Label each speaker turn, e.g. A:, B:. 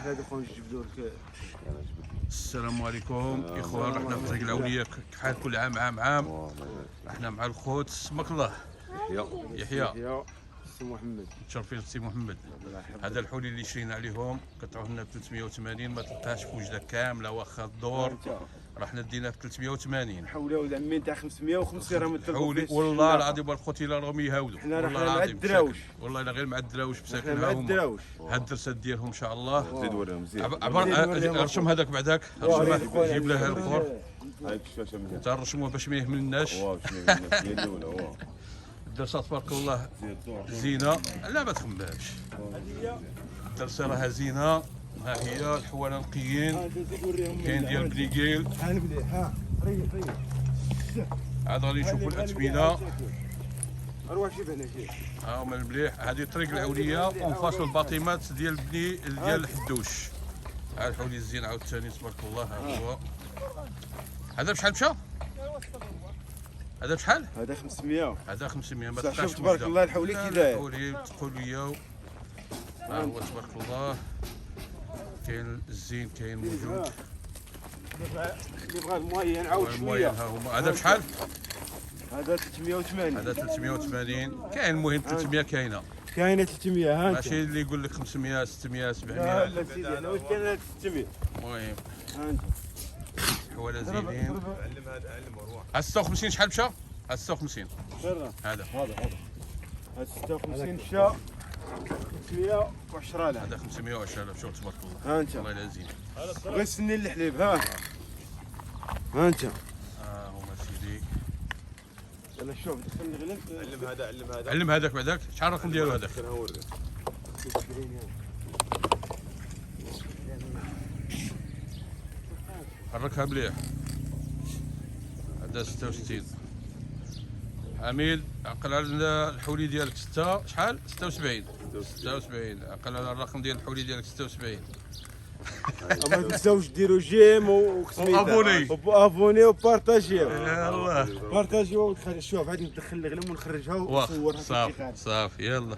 A: واحد هذا خويا نجبدو لك.
B: السلام عليكم اخوان، رحنا في طريق العوليه كحال كل عام عام. احنا مع الخوت سمك الله يحيى
A: سي محمد.
B: متشرفين سي محمد. هذا الحولي اللي شرينا عليهم قطعوه لنا ب 380، ما تلقاش في وجده كامله واخا الدور، رحنا دينا ب 380.
A: حولي ولد عمي نتاع 550 راه
B: حولي والله العظيم والخوت الا راهم يهاودوا.
A: حنا مع الدراوش،
B: والله الا غير مع الدراوش بساكن
A: مع الدراوش.
B: هاد الدرسات ديالهم ان شاء الله.
C: زيد وريهم مزيان.
B: رشم هذاك بعداك، رشم جيب له الاخر
C: هاي الشاشه مزيان.
B: تا نرشموه باش ما يهملناش.
C: واو باش ما يهمناش هي الاولى. واو
B: الدرسات تبارك الله زينه، لا ما تخممهاش. الدرسه راها زينه، ها هي الحواله نقيين، كاين ديال بليكيل.
A: ها المليح، ها ريح
B: عاد غادي نشوفوا الاثمنه.
A: اروح شوف هنا شوف.
B: ها هما المليح. هذه طريق العوليه ونفاصل الباطمات ديال ديال الحدوش. ها الحولي الزين عاوتاني تبارك الله. ها هو هذا بشحال مشى؟ هذا بشحال؟
A: هذا 500.
B: هذا 500 ما
A: شوف
B: تلقاش.
A: تبارك الله الحولي كي داير.
B: الحولي تقوليه ها هو تبارك الله. كاين الزين كاين موجود.
A: اللي بغى الموين عاود شويه.
B: ها هما. هذا بشحال؟
A: هذا 380.
B: هذا 380. كاين المهم 300 كاينه.
A: كاينه 300. ها انت.
B: ماشي اللي يقول لك 500 600
A: لا
B: 700.
A: لا سيدي انا واش كاين 600.
B: المهم
A: ها انت.
B: حواله زينين.
C: علم هذا علم وروح.
B: ها 56 شحال مشى؟ ها 56
A: شرا
B: هذا.
A: هذا 56 مشى 310,000.
B: هذا 510,000. شوف تبارك الله.
A: ها انت.
B: والله العظيم.
A: غير سني الحليب. ها انت.
B: ها هما سيدي.
A: يلا شوف دخلني غلب.
C: علم هذا علم هذا.
B: علم هذاك بعداك. شحال الرقم ديالو هذاك؟
C: كان هوري.
B: حركها مليح. هذا 66. عميل عقل على الحولي ديالك 6 شحال؟ 76. 76 عقل على الرقم ديال الحولي ديالك 76.
A: ما تنساوش ديروا جيم
B: وابوني.
A: وابوني وبارطاجيو.
B: يلا
A: بارطاجيو. شوف هذه ندخل الغلم ونخرجها
B: واخ
A: ونصورها.
B: صافي يلا.